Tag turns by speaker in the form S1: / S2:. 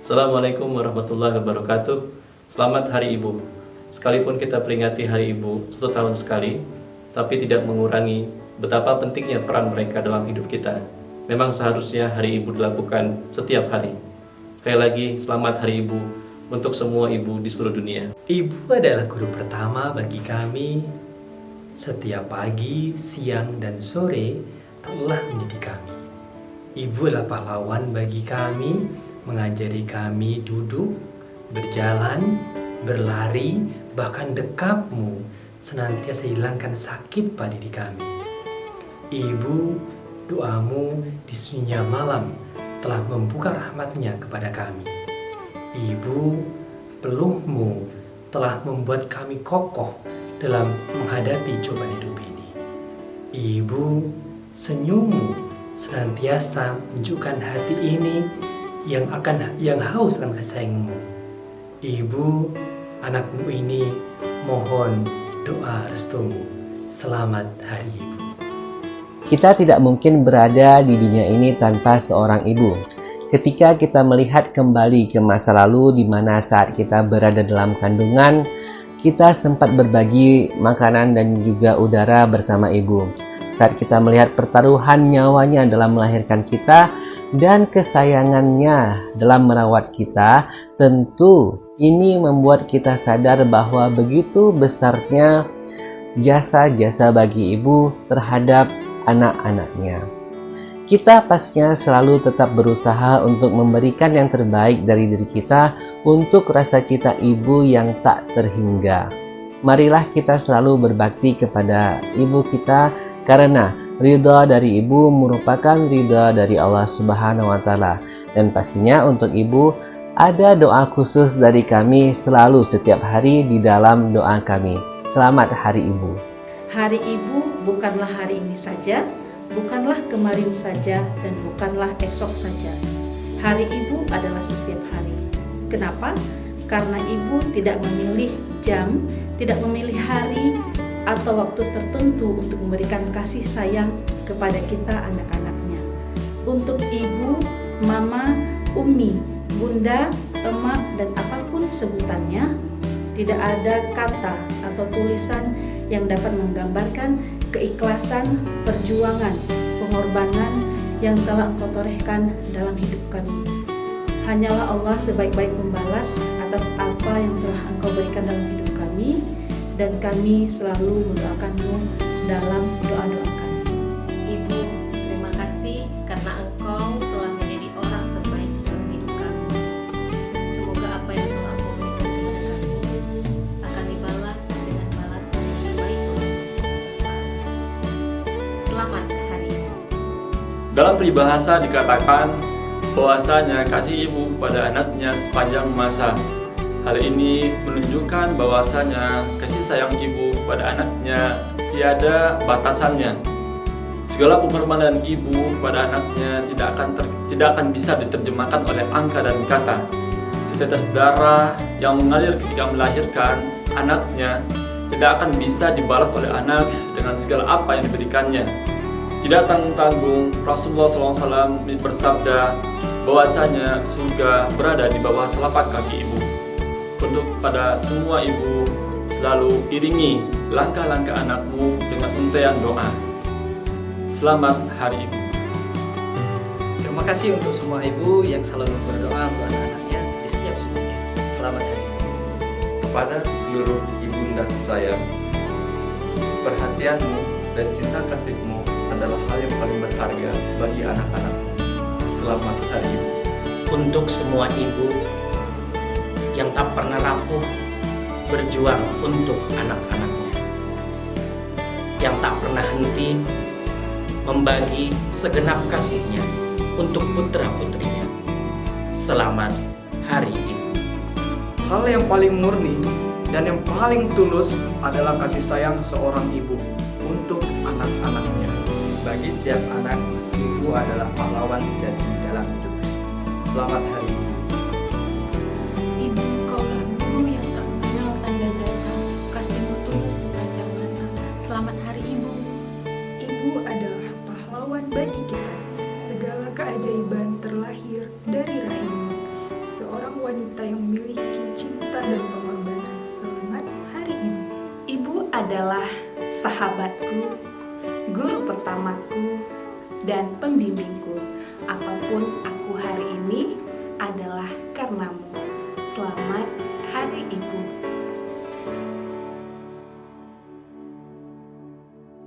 S1: Assalamualaikum warahmatullahi wabarakatuh. Selamat Hari Ibu. Sekalipun kita peringati Hari Ibu 1 tahun sekali, tapi tidak mengurangi betapa pentingnya peran mereka dalam hidup kita. Memang seharusnya Hari Ibu dilakukan setiap hari. Sekali lagi, selamat Hari Ibu untuk semua ibu di seluruh dunia.
S2: Ibu adalah guru pertama bagi kami. Setiap pagi, siang, dan sore telah mendidik kami. Ibu adalah pahlawan bagi kami, mengajari kami duduk, berjalan, berlari, bahkan dekapmu senantiasa hilangkan sakit pada diri kami. Ibu, doamu di sunyi malam telah membuka rahmatnya kepada kami. Ibu, peluhmu telah membuat kami kokoh dalam menghadapi cobaan hidup ini. Ibu, senyummu senantiasa menunjukkan hati ini yang haus akan kasih sayangmu. Ibu, anakmu ini mohon doa restumu. Selamat Hari Ibu.
S3: Kita tidak mungkin berada di dunia ini tanpa seorang ibu. Ketika kita melihat kembali ke masa lalu di mana saat kita berada dalam kandungan, kita sempat berbagi makanan dan juga udara bersama ibu. Saat kita melihat pertaruhan nyawanya dalam melahirkan kita dan kesayangannya dalam merawat kita, tentu ini membuat kita sadar bahwa begitu besarnya jasa-jasa bagi ibu terhadap anak-anaknya. Kita pastinya selalu tetap berusaha untuk memberikan yang terbaik dari diri kita untuk rasa cita ibu yang tak terhingga. Marilah kita selalu berbakti kepada ibu kita, karena ridha dari ibu merupakan ridha dari Allah Subhanahu wa Ta'ala. Dan pastinya untuk ibu ada doa khusus dari kami selalu setiap hari di dalam doa kami. Selamat Hari Ibu.
S4: Hari Ibu bukanlah hari ini saja, bukanlah kemarin saja, dan bukanlah esok saja. Hari Ibu adalah setiap hari. Kenapa? Karena ibu tidak memilih jam, tidak memilih hari atau waktu tertentu untuk memberikan kasih sayang kepada kita anak-anaknya. Untuk ibu, mama, umi, bunda, emak, dan apapun sebutannya, tidak ada kata atau tulisan yang dapat menggambarkan keikhlasan, perjuangan, pengorbanan yang telah engkau torehkan dalam hidup kami. Hanyalah Allah sebaik-baik membalas atas apa yang telah engkau berikan dalam hidup kami, dan kami selalu mendoakanmu dalam doa-doa kami.
S5: Ibu, terima kasih karena engkau telah menjadi orang terbaik dalam hidup kami. Semoga apa yang telah engkau berikan kepada kami akan dibalas dengan balasan yang terbaik oleh Allah SWT. Selamat Hari Ibu.
S1: Dalam peribahasa dikatakan bahwasanya kasih ibu kepada anaknya sepanjang masa. Hal ini menunjukkan bahwasanya kasih sayang ibu kepada anaknya tiada batasannya. Segala pengorbanan ibu kepada anaknya tidak akan bisa diterjemahkan oleh angka dan kata. Setetes darah yang mengalir ketika melahirkan anaknya tidak akan bisa dibalas oleh anak dengan segala apa yang diberikannya. Tidak tanggung-tanggung Rasulullah SAW bersabda bahwasanya surga berada di bawah telapak kaki ibu. Untuk pada semua ibu, selalu iringi langkah-langkah anakmu dengan untaian doa. Selamat Hari Ibu.
S2: Terima kasih untuk semua ibu yang selalu berdoa untuk anak-anaknya di setiap sudutnya. Selamat Hari Ibu.
S6: Kepada seluruh ibunda sayang, perhatianmu dan cinta kasihmu adalah hal yang paling berharga bagi anak-anakmu. Selamat Hari Ibu.
S7: Untuk semua ibu yang tak pernah rapuh berjuang untuk anak-anaknya, yang tak pernah henti membagi segenap kasihnya untuk putra-putrinya. Selamat Hari Ibu.
S8: Hal yang paling murni dan yang paling tulus adalah kasih sayang seorang ibu untuk anak-anaknya.
S6: Bagi setiap anak, ibu adalah pahlawan sejati dalam hidup. Selamat Hari Ibu.
S9: Ibu, kaulah guru yang tak mengenal tanda jasa, kasihmu tulus sepanjang masa. Selamat Hari Ibu.
S10: Ibu adalah pahlawan bagi kita. Segala keajaiban terlahir dari rahimmu. Seorang memiliki cinta dan pengorbanan. Selamat Hari Ibu.
S4: Ibu adalah sahabatku, guru pertamaku, dan pembimbingku. Apapun aku hari ini adalah karenamu. Selamat Hari Ibu.